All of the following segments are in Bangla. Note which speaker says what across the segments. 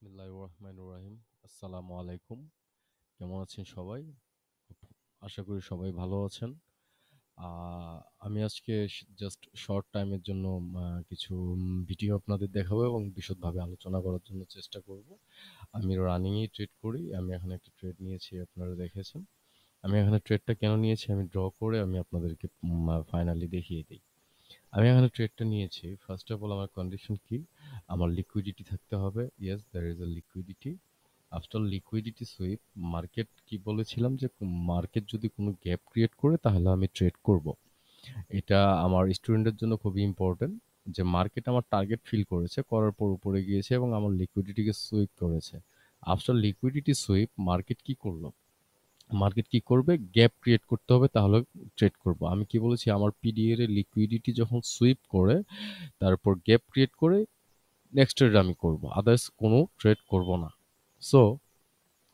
Speaker 1: বিসমিল্লাহির রহমানির রহিম। আসসালামু আলাইকুম। কেমন আছেন সবাই? আশা করি সবাই ভালো আছেন। আ আমি আজকে জাস্ট শর্ট টাইমের জন্য কিছু ভিডিও আপনাদের দেখাবো এবং বিশদভাবে আলোচনা করার জন্য চেষ্টা করব। আমি রানিংয়ে ট্রেড করি। আমি এখানে একটা ট্রেড নিয়েছি, আপনারা দেখেছেন। আমি এখানে ট্রেডটা কেন নিয়েছি আমি ড্র করে আমি আপনাদেরকে ফাইনালি দেখিয়ে দেই। আমি এখানে ট্রেডটা নিয়েছি। ফার্স্ট অফ অল আমার কন্ডিশন কি? আমার লিকুইডিটি থাকতে হবে। Yes, there is a liquidity. After liquidity sweep market কি বলেছিলাম যে মার্কেট যদি কোনো গ্যাপ ক্রিয়েট করে তাহলে আমি ট্রেড করব। এটা আমার স্টুডেন্টের জন্য খুবই ইম্পর্টেন্ট যে মার্কেট আমার টার্গেট ফিল করেছে, করার পর উপরে গিয়েছে এবং আমার লিকুইডিটিকে সুইপ করেছে। আফটার লিকুইডিটি সুইপ মার্কেট কি করলো? মার্কেট কি করবে? গ্যাপ ক্রিয়েট করতে হবে, তাহলে ট্রেড করব। আমি কি বলেছি? আমার পিডিএর এর লিকুইডিটি যখন সুইপ করে তারপর গ্যাপ ক্রিয়েট করে নেক্সট ট্রেড আমি করব, আদার্স কোনো ট্রেড করব না। সো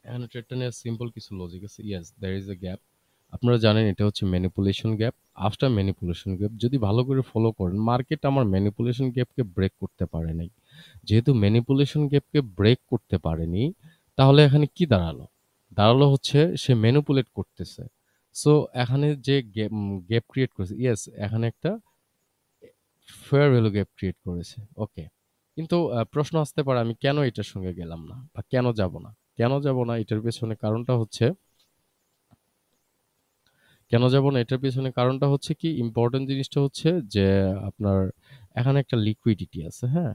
Speaker 1: এখানে ট্রেডটা নিয়ে সিম্পল কিছু লজিক আছে। Yes, there is a gap. আপনারা জানেন এটা হচ্ছে manipulation gap. After manipulation gap যদি ভালো করে ফলো করেন, মার্কেট আমার ম্যানিপুলেশন গ্যাপকে ব্রেক করতে পারে নাই। যেহেতু ম্যানিপুলেশন গ্যাপকে ব্রেক করতে পারেনি, তাহলে এখানে কি দাঁড়ালো? দাঁড়ালো হচ্ছে সে ম্যানিপুলেট করতেছে। সো এখানে যে গ্যাপ ক্রিয়েট করেছে, ইয়েস, এখানে একটা ফেয়ার ভ্যালু গ্যাপ ক্রিয়েট করেছে। ওকে, কিন্তু প্রশ্ন আসতে পারে আমি কেন এটার সঙ্গে গেলাম না বা কেন যাব না? কেন যাব না এটার পেছনে কারণটা হচ্ছে কেন যাব না এটার পেছনে কারণটা হচ্ছে কি, ইম্পর্টেন্ট জিনিসটা হচ্ছে যে আপনার এখানে একটা লিকুইডিটি আছে, হ্যাঁ?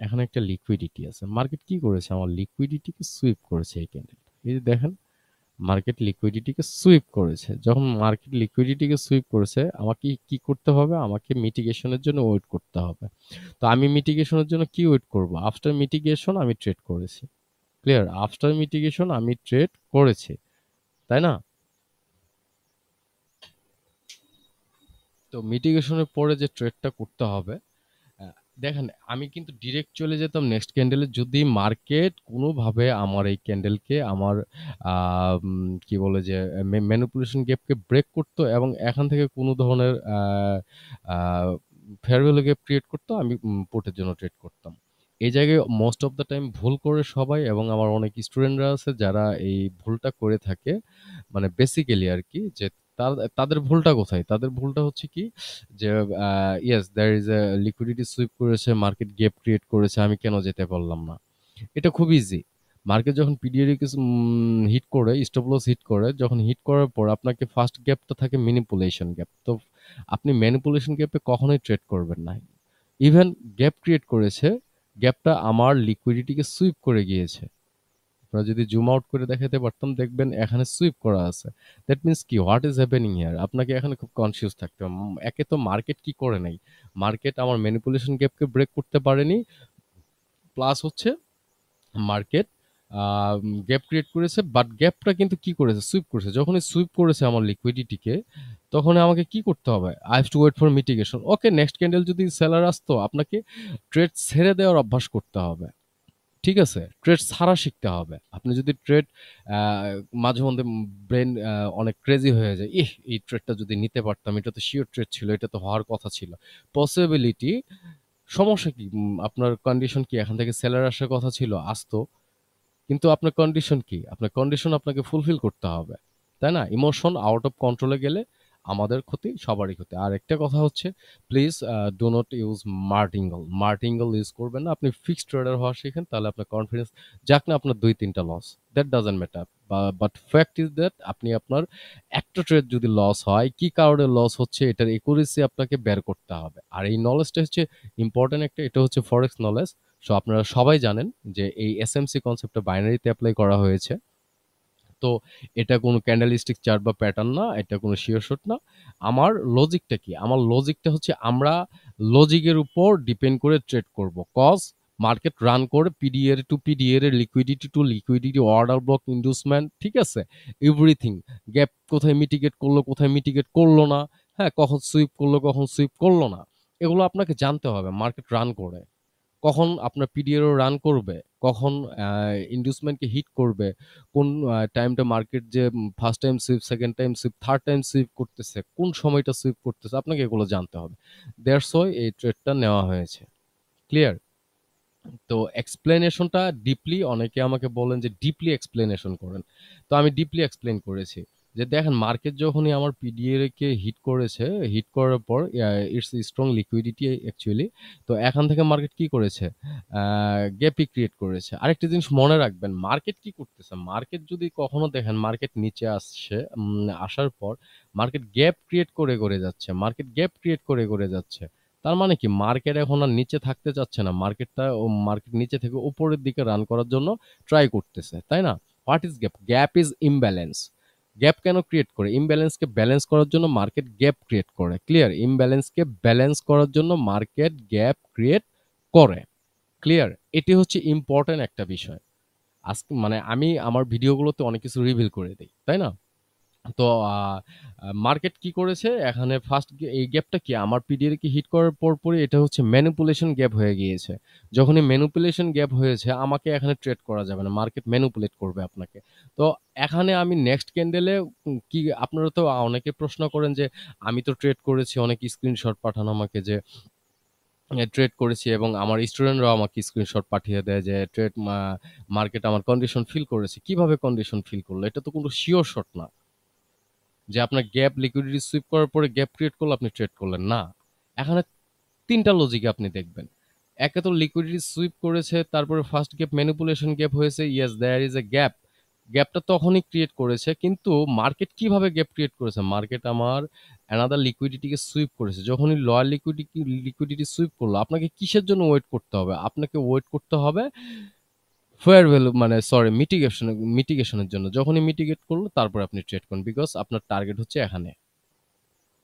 Speaker 1: এখানে একটা লিকুইডিটি আছে। মার্কেট কি করেছে? আমার লিকুইডিটিকে সুইপ করেছে এই ক্যান্ডেল। এই যে দেখেন, মার্কেট লিকুইডিটিকে সুইপ করেছে। যখন মার্কেট লিকুইডিটিকে সুইপ করেছে, আমাকে কি করতে হবে? আমাকে মিটিগেশনের জন্য ওয়েট করতে হবে। তো আমি মিটিগেশনের জন্য কি ওয়েট করব? আফটার মিটিগেশন আমি ট্রেড করেছি। ক্লিয়ার? আফটার মিটিগেশন আমি ট্রেড করেছি। তাই না? তো মিটিগেশনের পরে যে ট্রেডটা করতে হবে, আহ, দেখেন, আমি কিন্তু ডিরেক্ট চলে যেতাম নেক্সট ক্যান্ডেলে যদি মার্কেট কোনোভাবে আমার এই ক্যান্ডেলকে আমার কি বলে যে ম্যানিপুলেশন গ্যাপকে ব্রেক করতো এবং এখান থেকে কোনো ধরনের ফেয়ার ভ্যালু গ্যাপ ক্রিয়েট করতো, আমি পোর্টের জন্য ট্রেড করতাম। এই জায়গায় মোস্ট অফ দ্য টাইম ভুল করে সবাই, এবং আমার অনেক স্টুডেন্টরা আছে যারা এই ভুলটা করে থাকে। মানে বেসিক্যালি আর কি, যে তাদের ভুলটা কোথায়? তাদের ভুলটা হচ্ছে কি, যে yes, there is a liquidity sweep করেছে, মার্কেট গ্যাপ ক্রিয়েট করেছে, আমি কেন যেতে পারলাম না? এটা খুব ইজি। মার্কেট যখন পিডিএর হিট করে, স্টপ লস হিট করে, যখন হিট করার পর আপনাকে ফার্স্ট গ্যাপটা থাকে ম্যানিপুলেশন গ্যাপ। তো আপনি ম্যানিপুলেশন গ্যাপে কখনোই ট্রেড করবেন না। ইভেন গ্যাপ ক্রিয়েট করেছে, গ্যাপটা আমার লিকুইডিটিকে সুইপ করে গিয়েছে। আপনারা যদি জুম আউট করে দেখাতে পারতাম, দেখবেন এখানে সুইপ করা আছে। দ্যাট মিন্স কি, হোয়াট ইজ হ্যাপেনিং হিয়ার? আপনাকে এখানে খুব কনসিয়াস থাকতে হবে। একে তো মার্কেট কি করে নাই, মার্কেট আমার ম্যানিপুলেশন গ্যাপকে ব্রেক করতে পারেনি, প্লাস হচ্ছে মার্কেট গ্যাপ ক্রিয়েট করেছে, বাট গ্যাপটা কিন্তু কি করেছে? সুইপ করেছে। যখনই সুইপ করেছে আমার লিকুইডিটিকে, তখন আমাকে কি করতে হবে? I have to wait for mitigation. Okay, next candle যদি সেলার আসতো, আপনাকে ট্রেড ছেড়ে দেওয়ার অভ্যাস করতে হবে। ঠিক আছে? ট্রেড ছাড়া শিখতে হবে। আপনি যদি ট্রেড আ মাঝে মধ্যে ব্রেইন অনেক ক্রেজি হয়ে যায়। এই ট্রেডটা যদি নিতে পারতাম, এটা তো সিওর ট্রেড ছিল, এটা তো হওয়ার কথা ছিল। পসিবিলিটি, সমস্যা কি? আপনার কন্ডিশন কি? এখান থেকে সেলার আসার কথা ছিল, আসতো। কিন্তু আপনার কন্ডিশন কি? আপনার কন্ডিশন আপনাকে ফুলফিল করতে হবে। তাই না? ইমোশন আউট অফ কন্ট্রোলে গেলে আমাদের ক্ষতি, সবারই ক্ষতি। আর একটা কথা হচ্ছে, please do not use martingale. Martingale use করবেন না। আপনি ফিক্সড ট্রেডার হওয়া শিখেন, তাহলে আপনার কনফিডেন্স যাক না আপনার ২-৩ টা loss. That doesn't matter. But fact is that আপনি আপনার একটা ট্রেড যদি লস হয়, কি কারণে লস হচ্ছে এটার একুরেসি আপনাকে বের করতে হবে। আর এই নলেজটা হচ্ছে ইম্পর্টেন্ট একটা, এটা হচ্ছে ফরেক্স নলেজ। সো আপনারা সবাই জানেন যে এই এসএমসি কনসেপ্টটা বাইনারিতে অ্যাপ্লাই করা হয়েছে। তো এটা কোনো ক্যান্ডেলিস্টিক চার্ট বা প্যাটার্ন না, এটা কোনো শিওর শট না। আমার লজিকটা কি? আমার লজিকটা হচ্ছে আমরা লজিকের উপর ডিপেন্ড করে ট্রেড করব। কজ মার্কেট রান করে পিডিএর টু পিডিএর, liquidity to liquidity, order block, inducement, ঠিক আছে? এভরিথিং। গ্যাপ কোথায় মিটিগেট করলো, কোথায় মিটিগেট করলো না, হ্যাঁ, কখন সুইপ করলো, কখন সুইপ করলো না, এগুলো আপনাকে জানতে হবে মার্কেট রান করে। কখন আপনার পিডিএরও রান করবে, কখন ইন্ডিউসমেন্টকে হিট করবে, কোন টাইমটা মার্কেট যে first time sweep, second time sweep, third time sweep করতেছে, কোন সময়টা সুইপ করতেছে, আপনাকে এগুলো জানতে হবে। দ্যাটস ওয়াই এই ট্রেডটা নেওয়া হয়েছে। ক্লিয়ার? তো এক্সপ্লেনেশনটা ডিপলি, অনেকে আমাকে বলেন যে ডিপলি এক্সপ্লেনেশন করেন। তো আমি ডিপলি এক্সপ্লেন করেছি যে দেখেন মার্কেট যখনই আমার পিডিএ কে হিট করেছে, হিট করার পর ইটস স্ট্রং লিকুইডিটি অ্যাকচুয়ালি। তো এখান থেকে মার্কেট কি করেছে, গ্যাপই ক্রিয়েট করেছে। আরেকটা জিনিস মনে রাখবেন, মার্কেট কি করতেছে, মার্কেট যদি কখনো দেখেন মার্কেট নিচে আসছে, আসার পর মার্কেট গ্যাপ ক্রিয়েট করে করে যাচ্ছে, মার্কেট গ্যাপ ক্রিয়েট করে করে যাচ্ছে, তার মানে কি মার্কেট এখন আর নিচে থাকতে চাচ্ছে না, মার্কেটটা ও মার্কেট নিচে থেকে উপরের দিকে রান করার জন্য ট্রাই করতেছে, তাই না? What is gap? Gap is imbalance. Gap কেন ক্রিয়েট করে? ইমব্যালেন্সকে ব্যালেন্স করার জন্য মার্কেট গ্যাপ ক্রিয়েট করে। ক্লিয়ার? ইমব্যালেন্সকে ব্যালেন্স করার জন্য মার্কেট গ্যাপ ক্রিয়েট করে। ক্লিয়ার? এটি হচ্ছে ইম্পর্টেন্ট একটা বিষয়। আজকে মানে আমি আমার ভিডিওগুলোতে অনেক কিছু রিভিল করে দিই, তাই না? তো মার্কেট কি করেছে এখানে, ফার্স্ট এই গ্যাপটা কি আমার পিডিএর কি হিট করার পরপরই এটা হচ্ছে ম্যানিপুলেশন গ্যাপ হয়ে গিয়েছে। যখনই ম্যানিপুলেশন গ্যাপ হয়েছে আমাকে এখানে ট্রেড করা যাবে না, মার্কেট ম্যানিপুলেট করবে আপনাকে। তো এখানে আমি নেক্সট ক্যান্ডেলে কি, আপনারা তো অনেকে প্রশ্ন করেন যে আমি তো ট্রেড করেছি, অনেক স্ক্রিনশট পাঠান আমাকে যে ট্রেড করেছি, এবং আমার স্টুডেন্টরাও আমাকে স্ক্রিনশট পাঠিয়ে দেয় যে ট্রেড মার্কেট আমার কন্ডিশন ফিল করেছে। কিভাবে কন্ডিশন ফিল করলো? এটা তো কোনো শিওর শট না যে আপনার গ্যাপ লিকুইডিটি সুইপ করার পরে গ্যাপ ক্রিয়েট করলো, আপনি ট্রেড করলেন না। এখানে তিনটা লজিকে আপনি দেখবেন। একে তো লিকুইডিটি সুইপ করেছে, তারপরে ফার্স্ট গ্যাপ ম্যানিপুলেশন গ্যাপ হয়েছে, yes there is a gap. গ্যাপটা তখনই ক্রিয়েট করেছে, কিন্তু মার্কেট কিভাবে গ্যাপ ক্রিয়েট করেছে? মার্কেট আমার অ্যানাদার লিকুইডিটিকে সুইপ করেছে। যখনই লোয়ার লিকুইডিটি সুইপ করলো, আপনাকে কিসের জন্য ওয়েট করতে হবে? আপনাকে ওয়েট করতে হবে ফেয়ার ভ্যালু, মানে সরি, মিটিগেশনের জন্য। যখনই মিটিগেট করলো তারপরে আপনি ট্রেড করুন, বিকজ আপনার টার্গেট হচ্ছে এখানে,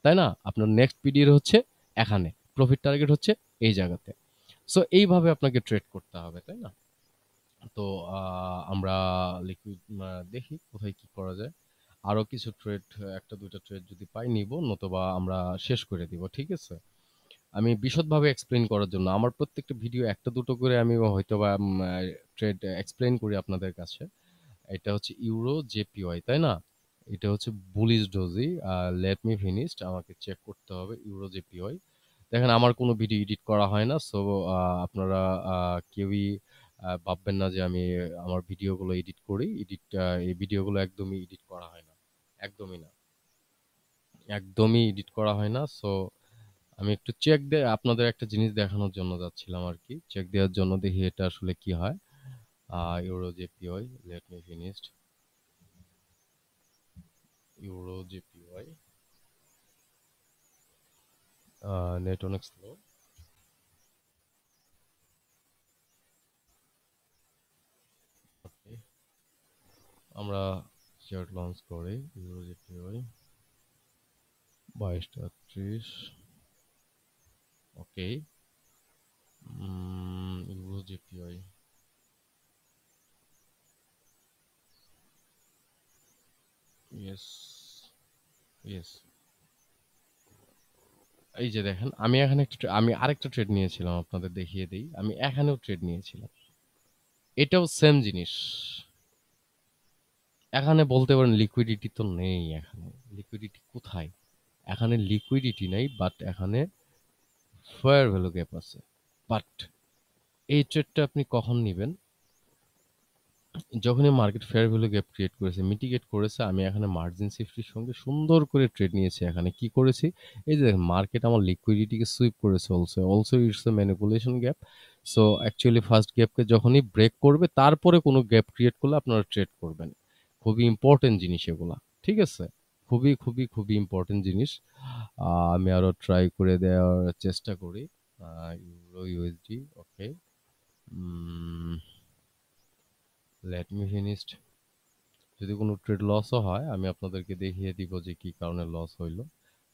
Speaker 1: তাই না? আপনার নেক্সট পিডিএর হচ্ছে এখানে, প্রফিট টার্গেট হচ্ছে এই জায়গাতে। সো এইভাবে আপনাকে ট্রেড করতে হবে, তাই না? তো আমরা লিকুইড দেখি কোথায় কি করা যায়। আরো কিছু ট্রেড, একটা দুইটা ট্রেড যদি পাই নিব, নতুবা আমরা শেষ করে দিব, ঠিক আছে? আমি বিশদভাবে এক্সপ্লেইন করার জন্য আমার প্রত্যেকটা ভিডিও একটা দুটো করে আমি হয়তোবা ট্রেড এক্সপ্লেইন করি আপনাদের কাছে। এটা হচ্ছে ইউরো জেপিওয়াই, তাই না? এটা হচ্ছে bullish doji. Late me finished, আমাকে চেক করতে হবে ইউরো জেপিওয়াই। দেখেন আমার কোনো ভিডিও এডিট করা হয় না, সো আপনারা কেউই ভাববেন না যে আমি আমার ভিডিওগুলো এডিট করি। এই ভিডিওগুলো একদমই এডিট করা হয় না, একদমই না, একদমই এডিট করা হয় না। সো আমি একটু চেক দিয়ে আপনাদের একটা জিনিস দেখানোর জন্য যাচ্ছিলাম আর কি, চেক দেওয়ার জন্য, দেখি এটা আসলে কি হয়। Euro JPY, late me finished, euro JPY, net অনেক স্লো। ওকে, আমরা চার্ট লঞ্চ করি ইউরো জেপিওয়াই 22:30। ওকে, ইউরো জেপিওয়াই, ইয়েস, ইয়েস। এই যে দেখেন, আমি এখানে আমি আরেকটা ট্রেড নিয়েছিলাম, আপনাদের দেখিয়ে দিই। আমি এখানেও ট্রেড নিয়েছিলাম, এটাও সেম জিনিস। এখানে বলতে পারেন লিকুইডিটি তো নেই, এখানে লিকুইডিটি কোথায়? এখানে লিকুইডিটি নেই, বাট এখানে ফেয়ার ভ্যালু গ্যাপ আছে। বাট এই ট্রেডটা আপনি কখন নেবেন? যখনই market fair value gap create করেছে, মিটিগেট করেছে, আমি এখানে মার্জিন সেফটির সঙ্গে সুন্দর করে ট্রেড নিয়েছি। এখানে কি করেছি, এই যে মার্কেট আমার লিকুইডিটিকে সুইপ করেছে, also also it's a manipulation gap. So actually first গ্যাপকে যখনই ব্রেক করবে তারপরে কোনো গ্যাপ ক্রিয়েট করলে আপনারা ট্রেড করবেন। খুবই ইম্পর্টেন্ট জিনিস এগুলা, ঠিক আছে? খুবই খুবই খুবই ইম্পর্টেন্ট জিনিস। আমি আরো ট্রাই করে দেওয়ার চেষ্টা করি। ইউরো ইউএসডি, ওকে, লেট মি ফিনিশড। যদি কোনো ট্রেড লসও হয় আমি আপনাদেরকে দেখিয়ে দিব যে কি কারণে লস হইলো।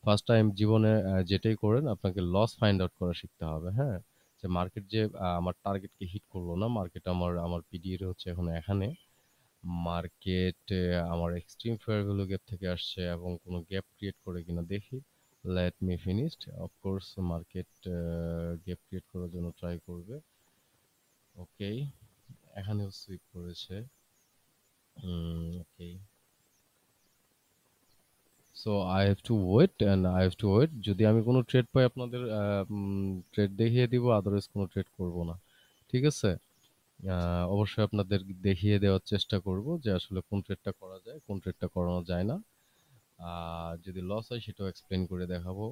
Speaker 1: ফার্স্ট টাইম জীবনে যেটাই করেন আপনাকে লস ফাইন্ড আউট করা শিখতে হবে, হ্যাঁ? যে মার্কেট যে আমার টার্গেটকে হিট করলো না, মার্কেট আমার পিডিএর হচ্ছে এখন এখানে, মার্কেট আমার এক্সট্রিম ফেয়ার ভ্যালু গ্যাপ থেকে আসছে এবং কোনো গ্যাপ ক্রিয়েট করে কিনা দেখি। Let me finished, of course market gap create করার জন্য ট্রাই করবে। ওকে, এখানেও সুইপ করেছে। Okay, so I have to wait and I have to wait. যদি আমি কোনো ট্রেড পাই আপনাদের ট্রেড দেখিয়ে দিব, আদারওয়াইজ কোনো ট্রেড করব না, ঠিক আছে? অবশ্যই আপনাদের দেখিয়ে দেওয়ার চেষ্টা করব যে আসলে কোন ট্রেডটা করা যায়, কোন ট্রেডটা করানো যায় না। যদি লস হয় সেটাও এক্সপ্লেইন করে দেখাবো।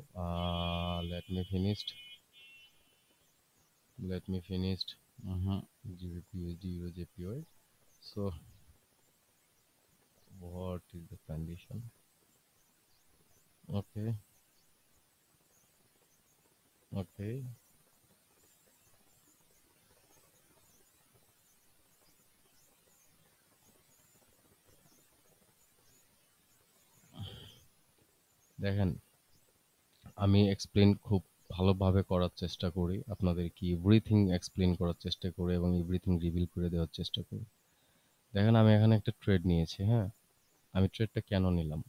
Speaker 1: Late me finished late me finished GBP USD Euro JPY. So what is the condition? Okay, okay. দেখেন, আমি এক্সপ্লেইন খুব ভালোভাবে করার চেষ্টা করি, আপনাদেরকে এভরিথিং এক্সপ্লেইন করার চেষ্টা করি এবং এভরিথিং রিভিল করে দেওয়ার চেষ্টা করি। দেখেন, আমি এখানে একটা ট্রেড নিয়েছি, হ্যাঁ? আমি ট্রেডটা কেন নিলাম?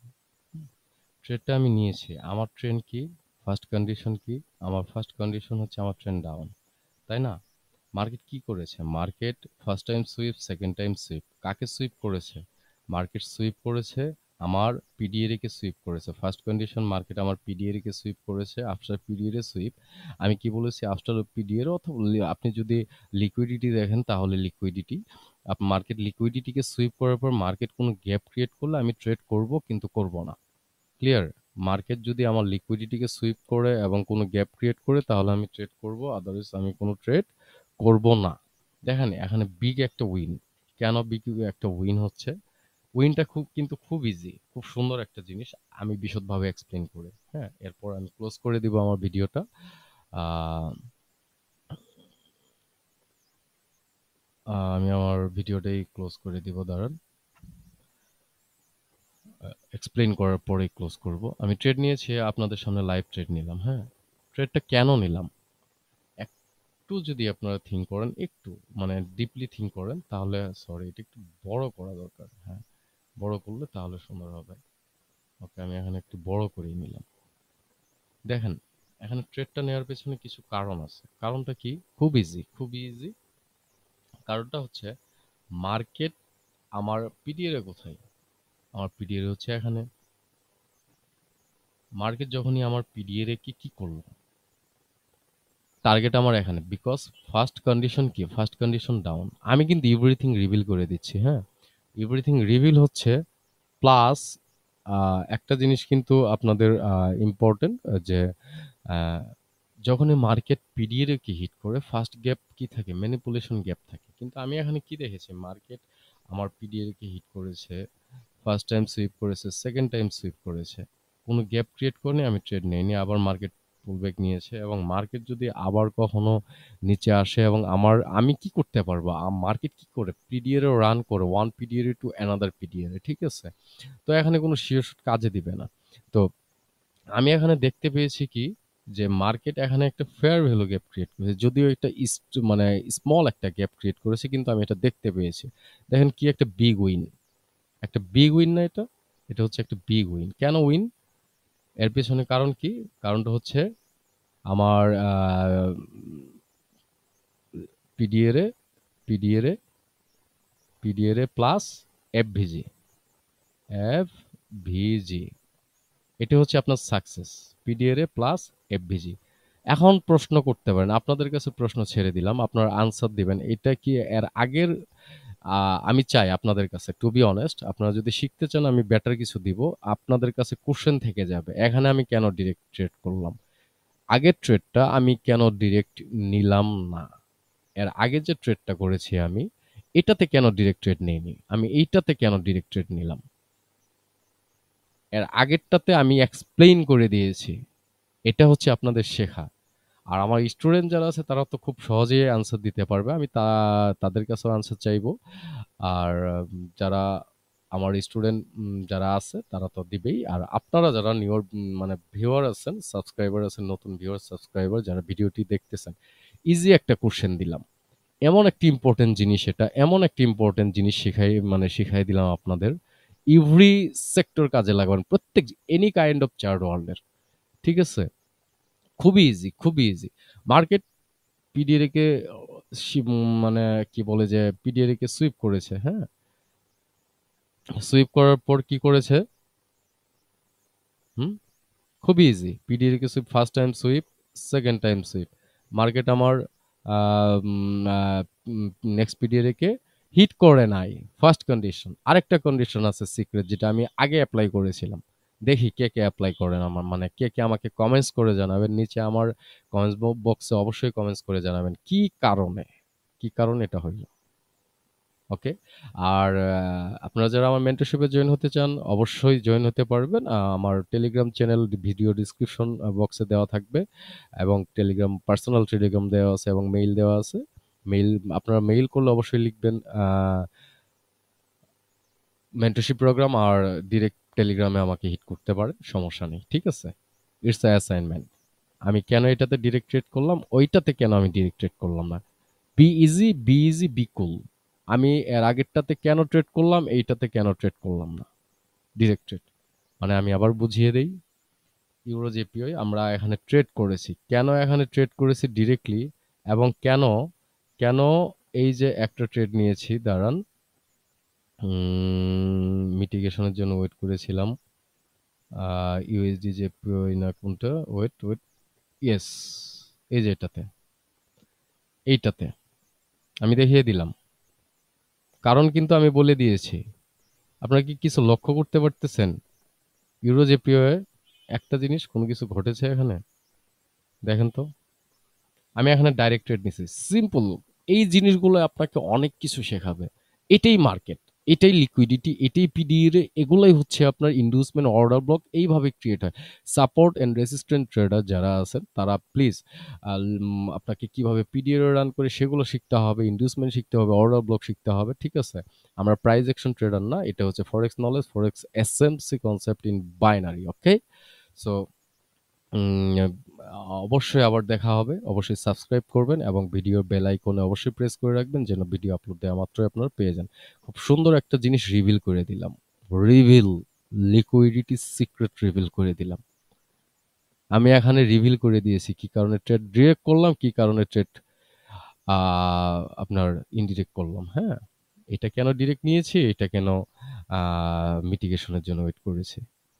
Speaker 1: ট্রেডটা আমি নিয়েছি, আমার ট্রেন্ড কি? ফার্স্ট কন্ডিশন কি? আমার ফার্স্ট কন্ডিশন হচ্ছে আমার ট্রেন্ড ডাউন, তাই না? মার্কেট কি করেছে? Market first time sweep, second time sweep. কাকে সুইপ করেছে? মার্কেট সুইপ করেছে আমার পিডিএর কে সুইপ করেছে। ফার্স্ট কন্ডিশন, মার্কেট আমার পিডিএর কে সুইপ করেছে। আফটার পিডিএর সুইপ, আমি কি বলেছি? আফটার পিডিএর অথবা আপনি যদি লিকুইডিটি দেখেন তাহলে লিকুইডিটি, মার্কেট লিকুইডিটিকে সুইপ করার পর মার্কেট কোনো গ্যাপ ক্রিয়েট করলে আমি ট্রেড করব, কিন্তু করব না। ক্লিয়ার? মার্কেট যদি আমার লিকুইডিটিকে সুইপ করে এবং কোনো গ্যাপ ক্রিয়েট করে তাহলে আমি ট্রেড করব, আদারওয়াইজ আমি কোনো ট্রেড করব না। দেখেন, এখানে বিগ একটা উইন। কেন বিগ একটা উইন হচ্ছে? উইনটা খুব ইজি, খুব সুন্দর একটা জিনিস। আমি বিশদভাবে এক্সপ্লেন করে, হ্যাঁ, এরপর আমি ক্লোজ করে দিব আমার ভিডিওটা। আহ, আমি আমার ভিডিওটাই ক্লোজ করে দিব, দাঁড়ান। এক্সপ্লেন করার পরেই ক্লোজ করব। আমি ট্রেড নিয়েছি, আপনাদের সামনে লাইভ ট্রেড নিলাম, হ্যাঁ। ট্রেডটা কেন নিলাম? একটু যদি আপনারা থিঙ্ক করেন, একটু মানে ডিপলি থিঙ্ক করেন, তাহলে, সরি, এটা একটু বড় করা দরকার, হ্যাঁ, বড় করলে তাহলে সুন্দর হবে। ওকে, আমি এখানে একটু বড় করেই নিলাম। দেখেন, এখানে ট্রেডটা নেওয়ার পেছনে কিছু কারণ আছে। কারণটা কি? খুব ইজি, খুবই ইজি। কারণটা হচ্ছে মার্কেট আমার পিডিএর কোথায়? আমার পিডিএর হচ্ছে এখানে। মার্কেট যখনই আমার পিডিএর কি কি করলো? টার্গেট আমার এখানে, বিকজ ফার্স্ট কন্ডিশন কি? First condition down. আমি কিন্তু এভরিথিং রিভিল করে দিচ্ছি, হ্যাঁ। এভরিথিং রিভিল হচ্ছে, প্লাস একটা জিনিস কিন্তু আপনাদের ইম্পর্টেন্ট, যে আহ, যখনই মার্কেট পিডিএর কে হিট করে ফার্স্ট গ্যাপ কি থাকে? ম্যানিপুলেশন গ্যাপ থাকে। কিন্তু আমি এখানে কি দেখেছি? মার্কেট আমার পিডিএর কে হিট করেছে, ফার্স্ট টাইম সুইপ করেছে, সেকেন্ড টাইম সুইপ করেছে, কোনো গ্যাপ ক্রিয়েট করেনি, আমি ট্রেড নেইনি। আবার মার্কেট পুলব্যাক নিয়েছে, এবং মার্কেট যদি আবার কখনো নিচে আসে, এবং আমি কি করতে পারবো? মার্কেট কি করে? পিডিএর রান করে ওয়ান পিডিএর টু অ্যানাদার পিডিএর, ঠিক আছে? তো এখানে কোনো শিওর কাজে দিবে না। তো আমি এখানে দেখতে পেয়েছি কি, যে মার্কেট এখানে একটা ফেয়ার ভ্যালু গ্যাপ ক্রিয়েট করেছে, যদিও একটা মানে স্মল একটা গ্যাপ ক্রিয়েট করেছে, কিন্তু আমি এটা দেখতে পেয়েছি। দেখেন কি একটা বিগ উইন, একটা বিগ উইন না এটা? এটা হচ্ছে একটা বিগ উইন। কেন উইন? এর পেছনে কারণ কি? কারণটা হচ্ছে আমার পিডিএর এ পিডিএর এ পিডিএর এ প্লাস এফভিজি, এফভিজি, এটা হচ্ছে আপনার সাকসেস। পিডিএর এ প্লাস এফভিজি। এখন প্রশ্ন করতে পারেন, আপনাদের কাছে প্রশ্ন ছেড়ে দিলাম, আপনারা আনসার দিবেন। এটা কি এর আগের? আমি চাই আপনাদের কাছে, টু বি অনেস্ট, আপনারা যদি শিখতে চান আমি বেটার কিছু দিব। আপনাদের কাছে কোশ্চেন থেকে যাবে, এখানে আমি কেন ডিরেক্ট ট্রেড করলাম? আগের ট্রেডটা আমি কেন ডিরেক্ট নিলাম না? এর আগে যে ট্রেডটা করেছি আমি, এটাতে কেন ডিরেক্ট ট্রেড নেইনি? আমি এইটাতে কেন ডিরেক্ট ট্রেড নিলাম? এর আগেরটাতে আমি এক্সপ্লেইন করে দিয়েছি। এটা হচ্ছে আপনাদের শেখা। আর আমার স্টুডেন্ট যারা আছে তারা তো খুব সহজেই আনসার দিতে পারবে, আমি তাদের কাছেও আনসার চাইবো। আর যারা আমার স্টুডেন্ট যারা আছে তারা তো দিবেই। আর আপনারা যারা নিউর মানে ভিউয়ার আছেন, সাবস্ক্রাইবার আছেন, নতুন ভিউয়ার সাবস্ক্রাইবার যারা ভিডিওটি দেখতেছেন, ইজি একটা কোশ্চেন দিলাম। এমন একটি ইম্পর্টেন্ট জিনিস, এটা এমন একটি ইম্পর্টেন্ট জিনিস শিখাই দিলাম আপনাদের। এভরি সেক্টর কাজে লাগাবেন, প্রত্যেক এনি কাইন্ড অফ চার্ট ওয়ার্ল্ডের, ঠিক আছে? খুবই ইজি, খুবই ইজি। মার্কেট পিডিএর কে মানে কি বলে, যে পিডিএর কে সুইপ করেছে, হ্যাঁ। সুইপ করার পর কি করেছে? হুম, খুবই ইজি। পিডিএর কে sweep, first time sweep, second time sweep. Market আমার নেক্সট পিডিএ রেখে হিট করে নাই, ফার্স্ট কন্ডিশন। আরেকটা কন্ডিশন আছে সিক্রেট, যেটা আমি আগে অ্যাপ্লাই করেছিলাম। দেখি কে কে অ্যাপ্লাই করেন, আমার মানে কে কে আমাকে কমেন্টস করে জানাবেন নিচে, আমার কমেন্টস বক্সে অবশ্যই কমেন্টস করে জানাবেন কি কারণে, কি কারণে এটা হইল। ওকে। আর আপনারা যারা আমার মেন্টরশিপে জয়েন হতে চান অবশ্যই জয়েন হতে পারবেন। আমার টেলিগ্রাম চ্যানেল ভিডিও ডিসক্রিপশন বক্সে দেওয়া থাকবে, এবং টেলিগ্রাম পার্সোনাল টেলিগ্রাম দেওয়া আছে এবং মেইল দেওয়া আছে। মেইল আপনারা মেইল করলে অবশ্যই লিখবেন মেন্টরশিপ প্রোগ্রাম, আর ডিরেক্ট টেলিগ্রামে আমাকে হিট করতে পারে, সমস্যা নেই, ঠিক আছে? It's assignment. আমি কেন এটাতে ডিরেক্ট ট্রেড করলাম, ওইটাতে কেন আমি ডিরেক্ট ট্রেড করলাম না? Be easy, be easy, B কুল। আমি এর আগেরটাতে কেন ট্রেড করলাম, এইটাতে কেন ট্রেড করলাম না ডিরেক্ট ট্রেড? মানে আমি আবার বুঝিয়ে দেই। ইউরো জেপিওই আমরা এখানে ট্রেড করেছি, কেন এখানে ট্রেড করেছি ডিরেক্টলি, এবং কেন কেন এই যে একটা ট্রেড নিয়েছি, দাঁড়ান, মিটিগেশনের জন্য ওয়েট করেছিলাম। ইউএসডি জেপিওই না কোনটা, ওয়েট ওয়েট, ইয়েস, এই যে এটাতে, এইটাতে আমি দেখিয়ে দিলাম। কারণ কিন্তু আমি বলে দিয়েছি। আপনারা কি কিছু লক্ষ্য করতে পারতেছেন? ইউরো জেপিও একটা জিনিস, কোনো কিছু ঘটেছে এখানে? দেখেন তো। আমি এখানে ডাইরেক্ট ট্রেড নিছি। সিম্পল। এই জিনিসগুলো আপনাকে অনেক কিছু শেখাবে। এটাই মার্কেট, এটাই লিকুইডিটি, এটাই পিডিএর, এগুলাই হচ্ছে আপনার ইন্ডিউসমেন্ট অর্ডার ব্লক, এইভাবে ক্রিয়েট হয়। সাপোর্ট অ্যান্ড রেসিস্ট্যান্ট ট্রেডার যারা আছেন তারা প্লিজ আপনাকে কিভাবে পিডিএর রান করে সেগুলো শিখতে হবে, ইন্ডিউসমেন্ট শিখতে হবে, অর্ডার ব্লক শিখতে হবে, ঠিক আছে? আমরা প্রাইস অ্যাকশন ট্রেডার না, এটা হচ্ছে forex knowledge, forex SMC concept in binary, okay? So um, অবশ্যই আবার দেখা হবে। অবশ্যই সাবস্ক্রাইব করবেন এবং ভিডিওর বেল আইকনে অবশ্যই প্রেস করে রাখবেন যেন ভিডিও আপলোড দেওয়া মাত্রই আপনারা পেয়ে যান। খুব সুন্দর একটা জিনিস রিভিল করে দিলাম। রিভিল, লিকুইডিটি সিক্রেট রিভিল করে দিলাম। আমি এখানে রিভিল করে দিয়েছি কি কারণে ট্রেড ডিরেক্ট করলাম, কি কারণে ট্রেড আপনার ইনডিরেক্ট করলাম। হ্যাঁ, এটা কেন ডিরেক্ট নিয়েছি, এটা কেন মিটিগেশনের জন্য ওয়েট করেছি।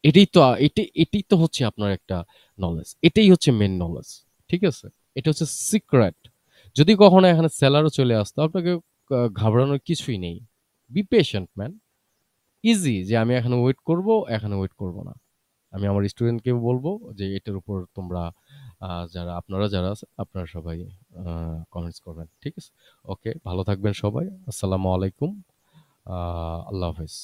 Speaker 1: এটাই তো হচ্ছে আপনার একটা নলেজ, এটাই হচ্ছে মেন নলেজ, ঠিক আছে? এটা হচ্ছে সিক্রেট। যদি কখনো এখানে সেলারও চলে আসতো, আপনাকে ঘাবড়ানোর কিছুই নেই। Be patient man. ইজি যে আমি এখানে ওয়েট করব, এখানে ওয়েট করব না। আমি আমার স্টুডেন্টকেও বলবো যে এটার উপর তোমরা আপনারা যারা আছে আপনারা সবাই কমেন্টস করবেন, ঠিক আছে? ওকে, ভালো থাকবেন সবাই। আসসালামু আলাইকুম। আল্লাহ হাফেজ।